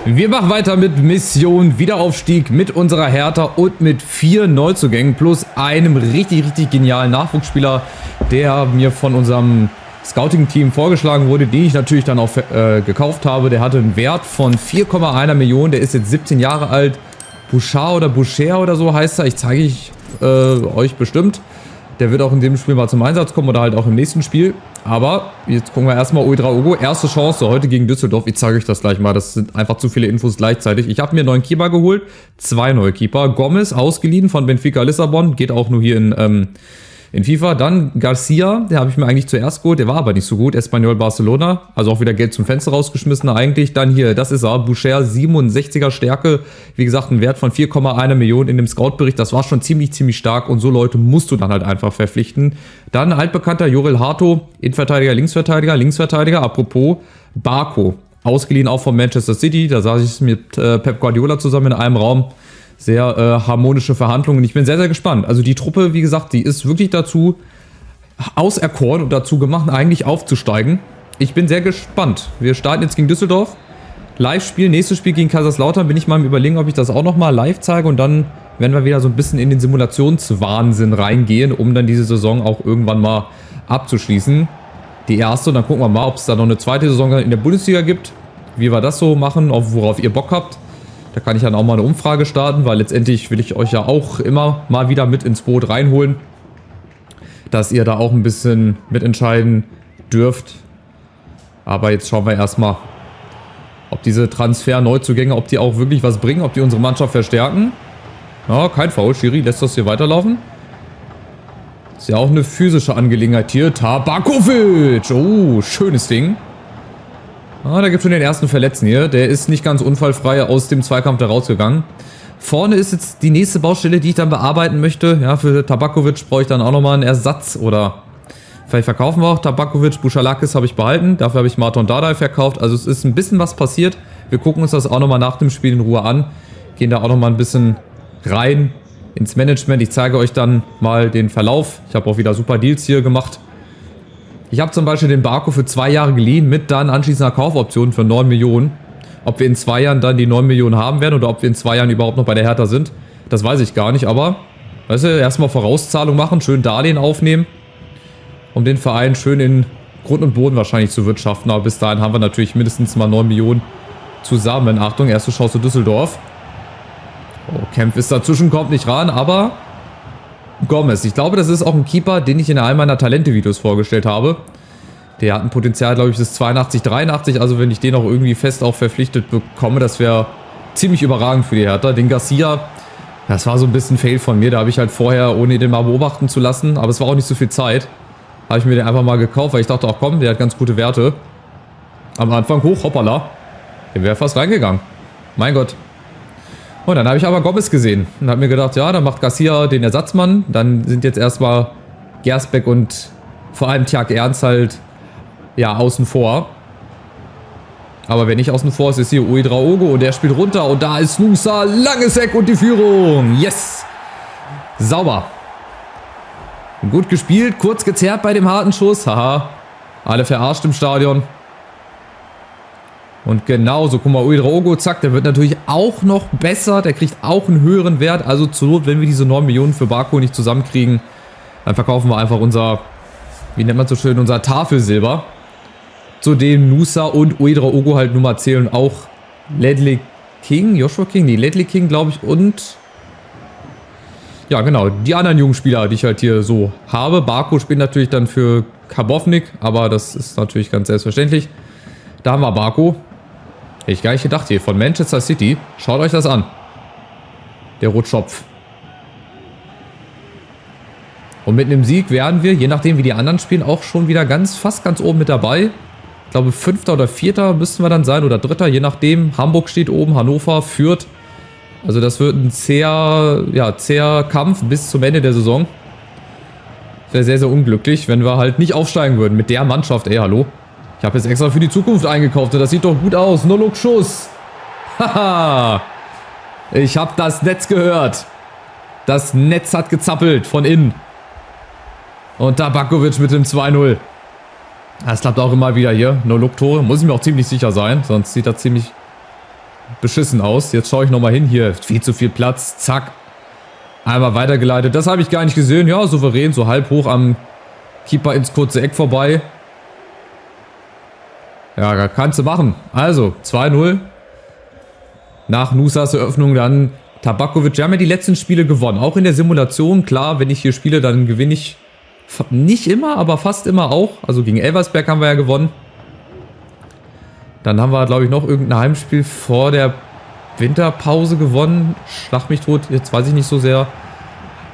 Wir machen weiter mit Mission Wiederaufstieg mit unserer Hertha und mit 4 Neuzugängen plus einem richtig genialen Nachwuchsspieler, der mir von unserem Scouting-Team vorgeschlagen wurde, den ich natürlich dann auch gekauft habe. Der hatte einen Wert von 4,1 Millionen, der ist jetzt 17 Jahre alt. Bouchard oder so heißt er, ich zeige euch bestimmt. Der wird auch in dem Spiel mal zum Einsatz kommen oder halt auch im nächsten Spiel. Aber jetzt gucken wir erstmal Ouedraogo. Erste Chance heute gegen Düsseldorf. Ich zeige euch das gleich mal. Das sind einfach zu viele Infos gleichzeitig. Ich habe mir einen neuen Keeper geholt. 2 neue Keeper. Gomez ausgeliehen von Benfica Lissabon. Geht auch nur hier in FIFA. Dann Garcia, der habe ich mir eigentlich zuerst geholt. Der war aber nicht so gut. Espanyol Barcelona. Also auch wieder Geld zum Fenster rausgeschmissen eigentlich. Dann hier, das ist er. Boucher, 67er Stärke. Wie gesagt, ein Wert von 4,1 Millionen in dem Scout-Bericht. Das war schon ziemlich stark. Und so Leute musst du dann halt einfach verpflichten. Dann altbekannter Jorel Hato. Innenverteidiger, Linksverteidiger. Apropos Barco. Ausgeliehen auch von Manchester City. Da saß ich mit Pep Guardiola zusammen in einem Raum. Sehr harmonische Verhandlungen. Ich bin sehr gespannt. Also die Truppe, wie gesagt, die ist wirklich dazu auserkoren und dazu gemacht, eigentlich aufzusteigen. Ich bin sehr gespannt. Wir starten jetzt gegen Düsseldorf. Live-Spiel, nächstes Spiel gegen Kaiserslautern. Bin ich mal am Überlegen, ob ich das auch nochmal live zeige. Und dann werden wir wieder so ein bisschen in den Simulationswahnsinn reingehen, um dann diese Saison auch irgendwann mal abzuschließen. Die erste. Und dann gucken wir mal, ob es da noch eine zweite Saison in der Bundesliga gibt. Wie wir das so machen, worauf ihr Bock habt. Da kann ich dann auch mal eine Umfrage starten, weil letztendlich will ich euch ja auch immer mal wieder mit ins Boot reinholen, dass ihr da auch ein bisschen mitentscheiden dürft. Aber jetzt schauen wir erstmal, ob diese Transfer-Neuzugänge, ob die auch wirklich was bringen, ob die unsere Mannschaft verstärken. Ja, kein Foul, Schiri lässt das hier weiterlaufen. Ist ja auch eine physische Angelegenheit hier. Tabakovic, oh, schönes Ding. Ah, da gibt es schon den ersten Verletzten hier. Der ist nicht ganz unfallfrei aus dem Zweikampf da rausgegangen. Vorne ist jetzt die nächste Baustelle, die ich dann bearbeiten möchte. Ja, für Tabakovic brauche ich dann auch nochmal einen Ersatz. Oder vielleicht verkaufen wir auch Tabakovic. Buchalakis habe ich behalten. Dafür habe ich Marton Dardai verkauft. Also es ist ein bisschen was passiert. Wir gucken uns das auch nochmal nach dem Spiel in Ruhe an. Gehen da auch nochmal ein bisschen rein ins Management. Ich zeige euch dann mal den Verlauf. Ich habe auch wieder super Deals hier gemacht. Ich habe zum Beispiel den Barco für 2 Jahre geliehen mit dann anschließender Kaufoption für 9 Millionen. Ob wir in 2 Jahren dann die 9 Millionen haben werden oder ob wir in 2 Jahren überhaupt noch bei der Hertha sind, das weiß ich gar nicht. Aber, weißt du, erstmal Vorauszahlung machen, schön Darlehen aufnehmen, um den Verein schön in Grund und Boden wahrscheinlich zu wirtschaften. Aber bis dahin haben wir natürlich mindestens mal 9 Millionen zusammen. Achtung, erste Chance Düsseldorf. Oh, Kempf ist dazwischen, kommt nicht ran, aber Gomez. Ich glaube, das ist auch ein Keeper, den ich in einem meiner Talente-Videos vorgestellt habe. Der hat ein Potenzial, glaube ich, bis 82, 83. Also wenn ich den auch irgendwie fest auch verpflichtet bekomme, das wäre ziemlich überragend für die Hertha. Den Garcia, das war so ein bisschen Fail von mir. Da habe ich halt vorher, ohne den mal beobachten zu lassen, aber es war auch nicht so viel Zeit, habe ich mir den einfach mal gekauft, weil ich dachte, auch komm, der hat ganz gute Werte. Am Anfang hoch, hoppala. Der wäre fast reingegangen. Mein Gott. Und dann habe ich aber Gomez gesehen und habe mir gedacht, ja, dann macht Garcia den Ersatzmann. Dann sind jetzt erstmal Gersbeck und vor allem Tjag Ernst halt, ja, außen vor. Aber wer nicht außen vor ist, ist hier Ouedraogo und der spielt runter. Und da ist Nusa, langes Eck und die Führung. Yes! Sauber. Gut gespielt, kurz gezerrt bei dem harten Schuss. Haha, alle verarscht im Stadion. Und genauso, guck mal, Ouedraogo, zack, der wird natürlich auch noch besser. Der kriegt auch einen höheren Wert. Also zur Not, wenn wir diese 9 Millionen für Barco nicht zusammenkriegen, dann verkaufen wir einfach unser, wie nennt man so schön, unser Tafelsilber. Zu dem Nusa und Ouedraogo halt nun mal zählen auch Ledley King, Joshua King, nee, Ledley King, glaube ich, und ja, genau, die anderen jungen Spieler, die ich halt hier so habe. Barco spielt natürlich dann für Karbovnik, aber das ist natürlich ganz selbstverständlich. Da haben wir Barco. Hätte ich gar nicht gedacht hier, von Manchester City. Schaut euch das an. Der Rotschopf. Und mit einem Sieg wären wir, je nachdem wie die anderen spielen, auch schon wieder fast ganz oben mit dabei. Ich glaube 5. oder 4. müssten wir dann sein oder 3. je nachdem. Hamburg steht oben, Hannover, Fürth. Also das wird ein zäher Kampf bis zum Ende der Saison. Wäre sehr unglücklich, wenn wir halt nicht aufsteigen würden mit der Mannschaft. Ey, hallo. Ich habe jetzt extra für die Zukunft eingekauft und das sieht doch gut aus. No-Look-Schuss. Haha. Ich habe das Netz gehört. Das Netz hat gezappelt von innen. Und Tabakovic mit dem 2-0. Das klappt auch immer wieder hier. No-Look-Tore. Muss ich mir auch ziemlich sicher sein. Sonst sieht das ziemlich beschissen aus. Jetzt schaue ich nochmal hin. Hier, viel zu viel Platz. Zack. Einmal weitergeleitet. Das habe ich gar nicht gesehen. Ja, souverän, so halb hoch am Keeper ins kurze Eck vorbei. Ja, kannst du machen. Also, 2-0. Nach Nusas Eröffnung dann Tabakovic. Wir haben ja die letzten Spiele gewonnen. Auch in der Simulation. Klar, wenn ich hier spiele, dann gewinne ich nicht immer, aber fast immer auch. Also gegen Elversberg haben wir ja gewonnen. Dann haben wir, glaube ich, noch irgendein Heimspiel vor der Winterpause gewonnen. Schlag mich tot, jetzt weiß ich nicht so sehr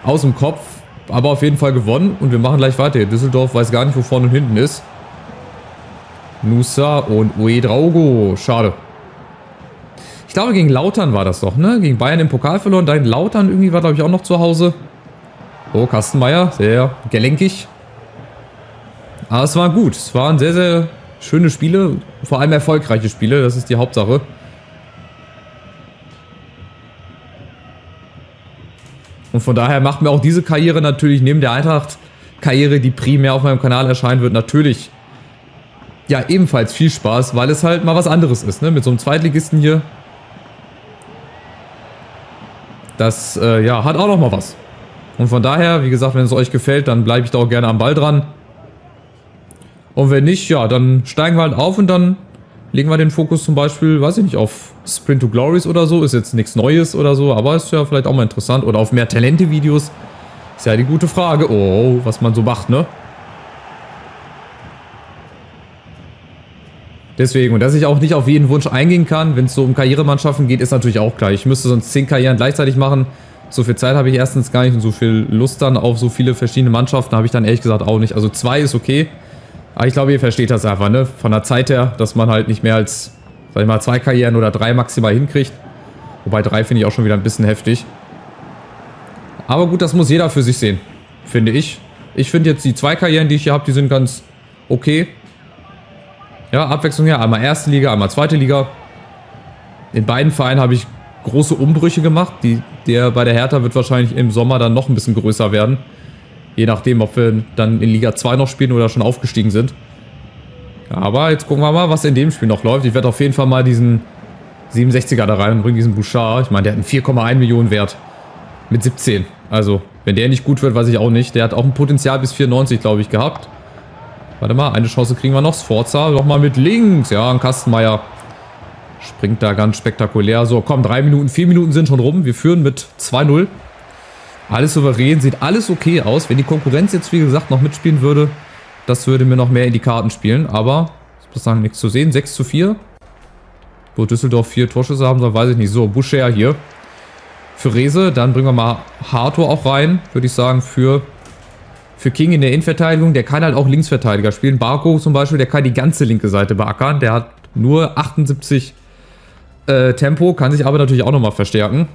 aus dem Kopf. Aber auf jeden Fall gewonnen und wir machen gleich weiter. Düsseldorf weiß gar nicht, wo vorne und hinten ist. Nusa und Ouedraogo. Schade. Ich glaube, gegen Lautern war das doch, ne? Gegen Bayern im Pokal verloren. Da in Lautern irgendwie war, glaube ich, auch noch zu Hause. Oh, Kastenmeier. Sehr gelenkig. Aber es war gut. Es waren sehr, sehr schöne Spiele. Vor allem erfolgreiche Spiele. Das ist die Hauptsache. Und von daher macht mir auch diese Karriere natürlich neben der Eintracht-Karriere, die primär auf meinem Kanal erscheinen wird, natürlich ja ebenfalls viel Spaß, weil es halt mal was anderes ist, ne? Mit so einem Zweitligisten hier. Das ja, hat auch noch mal was. Und von daher, wie gesagt, wenn es euch gefällt, dann bleibe ich da auch gerne am Ball dran. Und wenn nicht, ja, dann steigen wir halt auf und dann legen wir den Fokus zum Beispiel, weiß ich nicht, auf Sprint to Glories oder so. Ist jetzt nichts Neues oder so, aber ist ja vielleicht auch mal interessant. Oder auf mehr Talente-Videos. Ist ja die gute Frage. Oh, was man so macht, ne? Deswegen, und dass ich auch nicht auf jeden Wunsch eingehen kann, wenn es so um Karrieremannschaften geht, ist natürlich auch klar. Ich müsste sonst 10 Karrieren gleichzeitig machen. So viel Zeit habe ich erstens gar nicht und so viel Lust dann auf so viele verschiedene Mannschaften habe ich dann ehrlich gesagt auch nicht. Also 2 ist okay. Aber ich glaube, ihr versteht das einfach, ne? Von der Zeit her, dass man halt nicht mehr als, sag ich mal, 2 Karrieren oder 3 maximal hinkriegt. Wobei 3 finde ich auch schon wieder ein bisschen heftig. Aber gut, das muss jeder für sich sehen, finde ich. Ich finde jetzt die 2 Karrieren, die ich hier habe, die sind ganz okay. Ja, Abwechslung her. Einmal erste Liga, einmal zweite Liga. In beiden Vereinen habe ich große Umbrüche gemacht. Der bei der Hertha wird wahrscheinlich im Sommer dann noch ein bisschen größer werden. Je nachdem, ob wir dann in Liga 2 noch spielen oder schon aufgestiegen sind. Aber jetzt gucken wir mal, was in dem Spiel noch läuft. Ich werde auf jeden Fall mal diesen 67er da reinbringen, diesen Bouchard. Ich meine, der hat einen 4,1 Millionen Wert. Mit 17. Also, wenn der nicht gut wird, weiß ich auch nicht. Der hat auch ein Potenzial bis 94, glaube ich, gehabt. Warte mal, eine Chance kriegen wir noch. Sforza, nochmal mit links. Ja, ein Kastenmeier springt da ganz spektakulär. So, komm, 3 Minuten, 4 Minuten sind schon rum. Wir führen mit 2-0. Alles souverän, sieht alles okay aus. Wenn die Konkurrenz jetzt, wie gesagt, noch mitspielen würde, das würde mir noch mehr in die Karten spielen. Aber, ich muss sagen, nichts zu sehen. 6:4. Wo Düsseldorf 4 Torschüsse haben soll, weiß ich nicht. So, Boucher hier. Für Rehse, dann bringen wir mal Hartor auch rein, würde ich sagen, für King in der Innenverteidigung. Der kann halt auch Linksverteidiger spielen. Barco zum Beispiel, der kann die ganze linke Seite beackern. Der hat nur 78 Tempo, kann sich aber natürlich auch nochmal verstärken.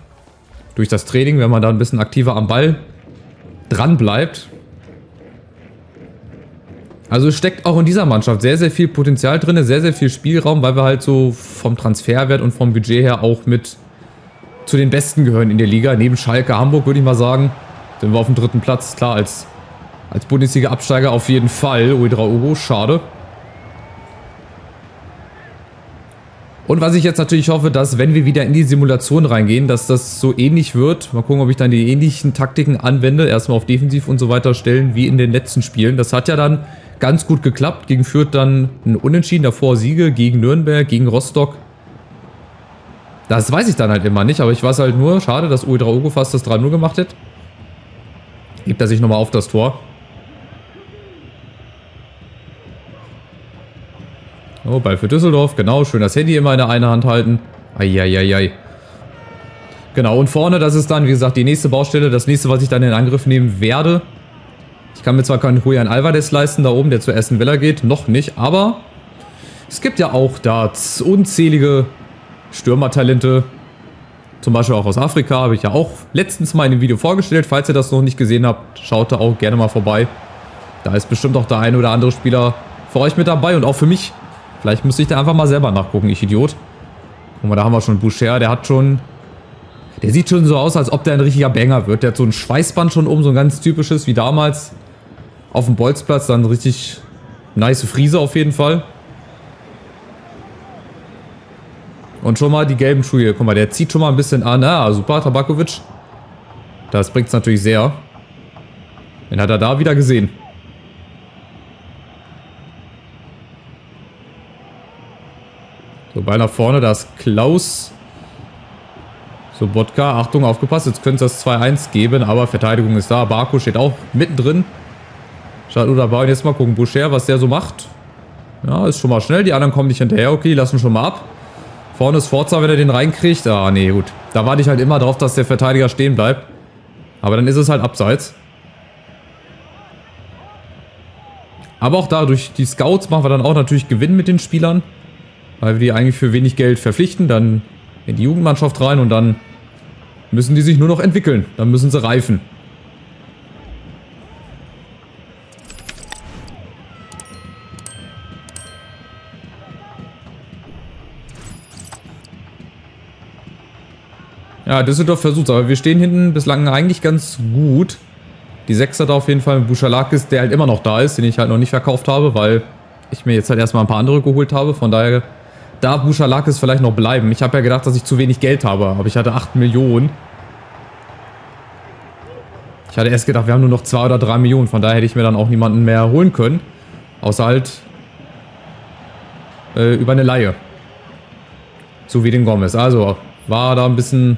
Durch das Training, wenn man da ein bisschen aktiver am Ball dran bleibt. Also es steckt auch in dieser Mannschaft sehr, sehr viel Potenzial drin, sehr, sehr viel Spielraum, weil wir halt so vom Transferwert und vom Budget her auch mit zu den Besten gehören in der Liga. Neben Schalke, Hamburg würde ich mal sagen. Sind wir auf dem 3. Platz, klar, als Bundesliga-Absteiger auf jeden Fall. Ouedraogo, schade. Und was ich jetzt natürlich hoffe, dass wenn wir wieder in die Simulation reingehen, dass das so ähnlich wird. Mal gucken, ob ich dann die ähnlichen Taktiken anwende. Erstmal auf Defensiv und so weiter stellen wie in den letzten Spielen. Das hat ja dann ganz gut geklappt. Gegen Fürth dann ein Unentschieden, davor Siege gegen Nürnberg, gegen Rostock. Das weiß ich dann halt immer nicht, aber ich weiß halt nur, schade, dass Ouedraogo fast das 3-0 gemacht hat. Hebt er sich nochmal auf das Tor. Oh, Ball für Düsseldorf, genau, schön das Handy immer in der einen Hand halten. Eieiei. Genau, und vorne, das ist dann, wie gesagt, die nächste Baustelle, das nächste, was ich dann in Angriff nehmen werde. Ich kann mir zwar keinen Julian Alvarez leisten, da oben, der zu Aston Villa geht, noch nicht, aber es gibt ja auch da unzählige Stürmertalente, zum Beispiel auch aus Afrika, habe ich ja auch letztens mal in einem Video vorgestellt. Falls ihr das noch nicht gesehen habt, schaut da auch gerne mal vorbei. Da ist bestimmt auch der ein oder andere Spieler für euch mit dabei und auch für mich. Vielleicht müsste ich da einfach mal selber nachgucken, ich Idiot. Guck mal, da haben wir schon Boucher, der sieht schon so aus, als ob der ein richtiger Banger wird. Der hat so ein Schweißband schon so ein ganz typisches, wie damals auf dem Bolzplatz, dann richtig nice Friese auf jeden Fall. Und schon mal die gelben Schuhe. Guck mal, der zieht schon mal ein bisschen an. Ah, super, Tabakovic. Das bringt es natürlich sehr. Den hat er da wieder gesehen. So, Ball nach vorne, da ist Klaus. So, Botka, Achtung, aufgepasst. Jetzt könnte es das 2-1 geben, aber Verteidigung ist da. Barco steht auch mittendrin. Schaut dabei. Und jetzt mal gucken, Boucher, was der so macht. Ja, ist schon mal schnell. Die anderen kommen nicht hinterher. Okay, lassen schon mal ab. Vorne ist Forza, wenn er den reinkriegt. Ah, nee, gut. Da warte ich halt immer drauf, dass der Verteidiger stehen bleibt. Aber dann ist es halt abseits. Aber auch da, durch die Scouts machen wir dann auch natürlich Gewinn mit den Spielern. Weil wir die eigentlich für wenig Geld verpflichten. Dann in die Jugendmannschaft rein und dann müssen die sich nur noch entwickeln. Dann müssen sie reifen. Ja, Düsseldorf versucht, aber wir stehen hinten bislang eigentlich ganz gut. Die 6 hat auf jeden Fall Bouchalakis, der halt immer noch da ist, den ich halt noch nicht verkauft habe, weil ich mir jetzt halt erstmal ein paar andere geholt habe. Von daher darf Bouchalakis vielleicht noch bleiben. Ich habe ja gedacht, dass ich zu wenig Geld habe, aber ich hatte 8 Millionen. Ich hatte erst gedacht, wir haben nur noch 2 oder 3 Millionen, von daher hätte ich mir dann auch niemanden mehr holen können. Außer halt über eine Leihe. So wie den Gomez. Also war da ein bisschen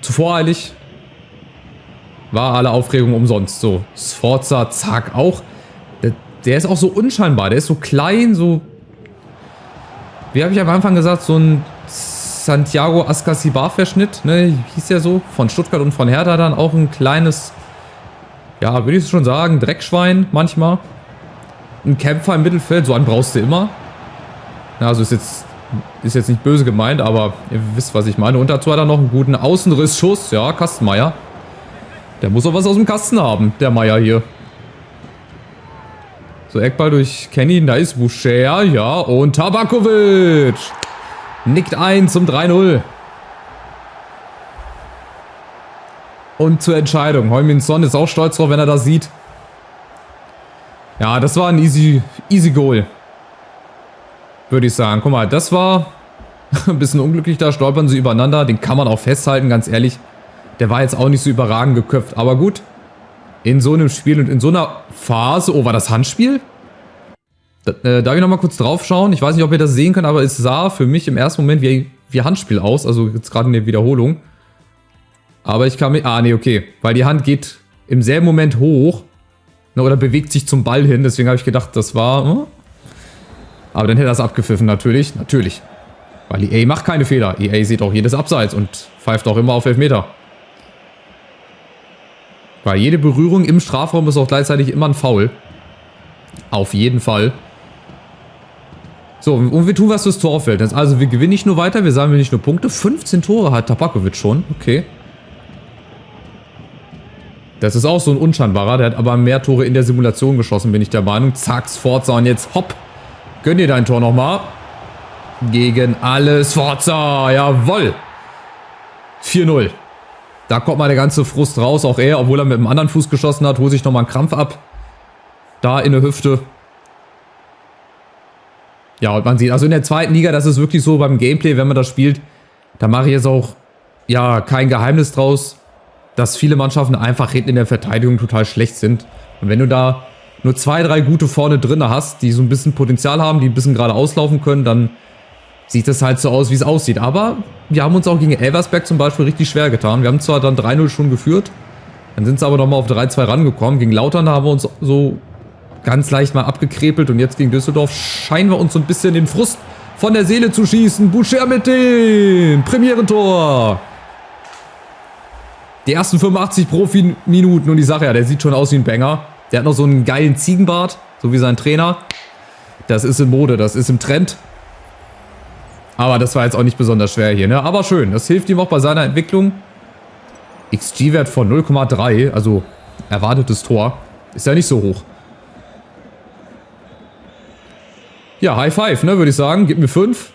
zu voreilig. War alle Aufregung umsonst. So, Sforza, zack, auch. Der ist auch so unscheinbar. Der ist so klein, so... Wie habe ich am Anfang gesagt, so ein Santiago Ascasibar-Verschnitt, ne? Hieß der so. Von Stuttgart und von Hertha dann auch ein kleines... Ja, würde ich schon sagen, Dreckschwein manchmal. Ein Kämpfer im Mittelfeld, so einen brauchst du immer. Ja, also ist jetzt nicht böse gemeint, aber ihr wisst, was ich meine. Und dazu hat er noch einen guten Außenrissschuss. Ja, Kastenmeier. Der muss auch was aus dem Kasten haben, der Meier hier. So, Eckball durch Kenny, da ist Boucher, ja, und Tabakovic. Nickt ein zum 3-0. Und zur Entscheidung. Heung-min Son ist auch stolz drauf, wenn er das sieht. Ja, das war ein easy Goal. Würde ich sagen. Guck mal, das war ein bisschen unglücklich, da stolpern sie übereinander. Den kann man auch festhalten, ganz ehrlich. Der war jetzt auch nicht so überragend geköpft. Aber gut, in so einem Spiel und in so einer Phase... Oh, war das Handspiel? Darf ich nochmal kurz drauf schauen? Ich weiß nicht, ob ihr das sehen könnt, aber es sah für mich im ersten Moment wie Handspiel aus. Also jetzt gerade in der Wiederholung. Aber ich kann mir... Ah, nee, okay. Weil die Hand geht im selben Moment hoch. Oder bewegt sich zum Ball hin. Deswegen habe ich gedacht, das war... Aber dann hätte er das abgepfiffen, natürlich. Natürlich. Weil EA macht keine Fehler. EA sieht auch jedes Abseits und pfeift auch immer auf Elfmeter. Weil jede Berührung im Strafraum ist auch gleichzeitig immer ein Foul. Auf jeden Fall. So, und wir tun was fürs Torfeld. Also wir gewinnen nicht nur weiter, wir sammeln nicht nur Punkte. 15 Tore hat Tabakovic schon. Okay. Das ist auch so ein unscheinbarer. Der hat aber mehr Tore in der Simulation geschossen, bin ich der Meinung. Zack, Sforza und jetzt hopp. Gönn dir dein Tor nochmal. Gegen alles Sforza. Jawoll. 4-0. Da kommt mal der ganze Frust raus. Auch er, obwohl er mit dem anderen Fuß geschossen hat, holt sich nochmal einen Krampf ab. Da in der Hüfte. Ja, und man sieht, also in der zweiten Liga, das ist wirklich so beim Gameplay, wenn man das spielt, da mache ich jetzt auch, ja, kein Geheimnis draus, dass viele Mannschaften einfach hinten in der Verteidigung total schlecht sind. Und wenn du da nur 2, 3 gute vorne drin hast, die so ein bisschen Potenzial haben, die ein bisschen gerade auslaufen können, dann sieht das halt so aus, wie es aussieht. Aber wir haben uns auch gegen Elversberg zum Beispiel richtig schwer getan. Wir haben zwar dann 3-0 schon geführt, dann sind sie aber nochmal auf 3-2 rangekommen. Gegen Lautern da haben wir uns so ganz leicht mal abgekrepelt und jetzt gegen Düsseldorf scheinen wir uns so ein bisschen den Frust von der Seele zu schießen. Boucher mit dem Premierentor. Die ersten 85 Profi-Minuten und ich sage ja, der sieht schon aus wie ein Banger. Der hat noch so einen geilen Ziegenbart, so wie sein Trainer. Das ist in Mode, das ist im Trend. Aber das war jetzt auch nicht besonders schwer hier, ne? Aber schön, das hilft ihm auch bei seiner Entwicklung. XG-Wert von 0,3, also erwartetes Tor, ist ja nicht so hoch. Ja, High Five, ne, würde ich sagen. Gib mir 5.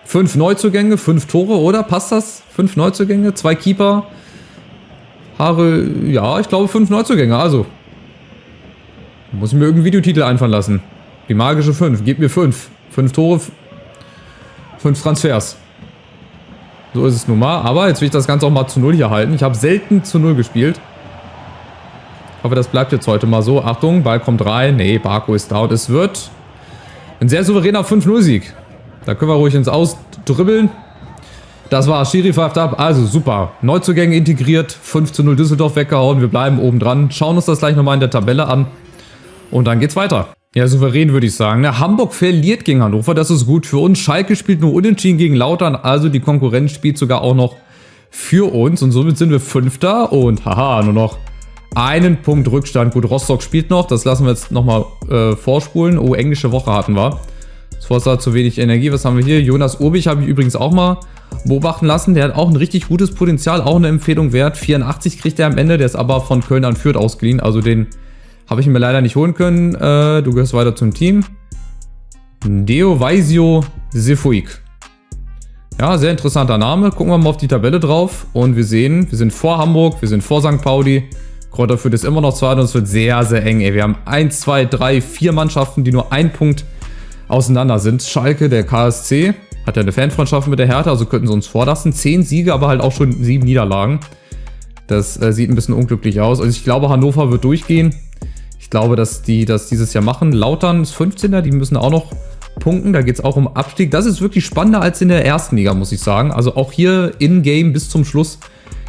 5 Neuzugänge, 5 Tore, oder? Passt das? 5 Neuzugänge, 2 Keeper. Haare, ja, ich glaube 5 Neuzugänge, also. Muss ich mir irgendeinen Videotitel einfallen lassen. Die magische 5, gib mir 5. 5 Tore. 5 Transfers. So ist es nun mal. Aber jetzt will ich das Ganze auch mal zu 0 hier halten. Ich habe selten zu 0 gespielt. Ich hoffe, das bleibt jetzt heute mal so. Achtung, Ball kommt rein. Nee, Barco ist da und es wird ein sehr souveräner 5-0-Sieg. Da können wir ruhig ins Ausdribbeln. Das war Schiri pfeift ab. Also super. Neuzugänge integriert. 5-0 Düsseldorf weggehauen. Wir bleiben oben dran. Schauen uns das gleich nochmal in der Tabelle an. Und dann geht's weiter. Ja, souverän würde ich sagen. Na, Hamburg verliert gegen Hannover. Das ist gut für uns. Schalke spielt nur unentschieden gegen Lautern. Also die Konkurrenz spielt sogar auch noch für uns. Und somit sind wir Fünfter. Und haha, nur noch einen Punkt Rückstand. Gut, Rostock spielt noch. Das lassen wir jetzt nochmal vorspulen. Oh, englische Woche hatten wir. Das war zu wenig Energie. Was haben wir hier? Jonas Urbich habe ich übrigens auch mal beobachten lassen. Der hat auch ein richtig gutes Potenzial. Auch eine Empfehlung wert. 84 kriegt er am Ende. Der ist aber von Köln an Fürth ausgeliehen. Also den habe ich mir leider nicht holen können. Du gehörst weiter zum Team. Deovaisio Sefuig. Ja, sehr interessanter Name. Gucken wir mal auf die Tabelle drauf. Und wir sehen, wir sind vor Hamburg. Wir sind vor St. Pauli. Kräuter Fürth ist immer noch zweiter. Und es wird sehr, sehr eng. Ey. Wir haben 1, 2, 3, 4 Mannschaften, die nur ein Punkt auseinander sind. Schalke, der KSC, hat ja eine Fanfreundschaft mit der Hertha, also könnten sie uns vorlassen. 10 Siege, aber halt auch schon 7 Niederlagen. Das sieht ein bisschen unglücklich aus. Also ich glaube, Hannover wird durchgehen. Ich glaube, dass die das dieses Jahr machen. Lautern ist 15er, die müssen auch noch punkten. Da geht es auch um Abstieg. Das ist wirklich spannender als in der ersten Liga, muss ich sagen. Also auch hier in-game bis zum Schluss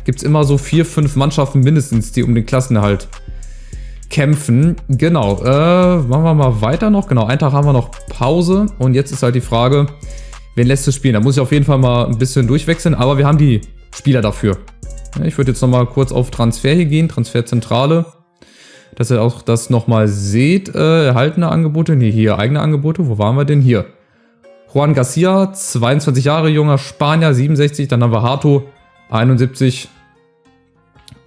gibt es immer so 4, 5 Mannschaften mindestens, die um den Klassenerhalt kämpfen. Genau, machen wir mal weiter noch. Genau, einen Tag haben wir noch Pause. Und jetzt ist halt die Frage, wen lässt du spielen? Da muss ich auf jeden Fall mal ein bisschen durchwechseln. Aber wir haben die Spieler dafür. Ich würde jetzt noch mal kurz auf Transfer hier gehen. Transferzentrale. Dass ihr auch das nochmal seht. Erhaltene Angebote. Nee, hier eigene Angebote. Wo waren wir denn? Hier. Juan Garcia, 22 Jahre, junger Spanier, 67. Dann haben wir Hato, 71.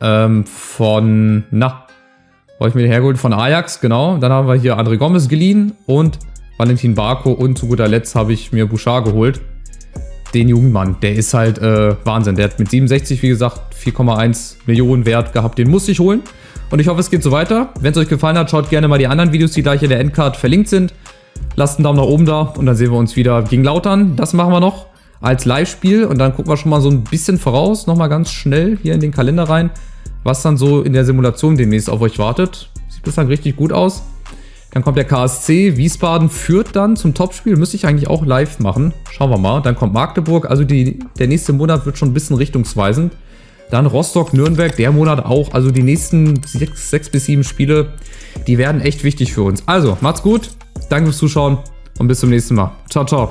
Von, wo habe ich mir den hergeholt? Von Ajax, genau. Dann haben wir hier André Gomes geliehen und Valentin Barco. Und zu guter Letzt habe ich mir Bouchard geholt. Den Jugendmann. Der ist halt Wahnsinn. Der hat mit 67, wie gesagt, 4,1 Millionen Wert gehabt. Den muss ich holen. Und ich hoffe, es geht so weiter. Wenn es euch gefallen hat, schaut gerne mal die anderen Videos, die gleich in der Endcard verlinkt sind. Lasst einen Daumen nach oben da und dann sehen wir uns wieder gegen Lautern. Das machen wir noch als Live-Spiel. Und dann gucken wir schon mal so ein bisschen voraus. Nochmal ganz schnell hier in den Kalender rein, was dann so in der Simulation demnächst auf euch wartet. Sieht bislang richtig gut aus. Dann kommt der KSC, Wiesbaden führt dann zum Topspiel. Müsste ich eigentlich auch live machen. Schauen wir mal. Dann kommt Magdeburg. Also der nächste Monat wird schon ein bisschen richtungsweisend. Dann Rostock, Nürnberg, der Monat auch. Also die nächsten 6 bis 7 Spiele, die werden echt wichtig für uns. Also, macht's gut. Danke fürs Zuschauen und bis zum nächsten Mal. Ciao, ciao.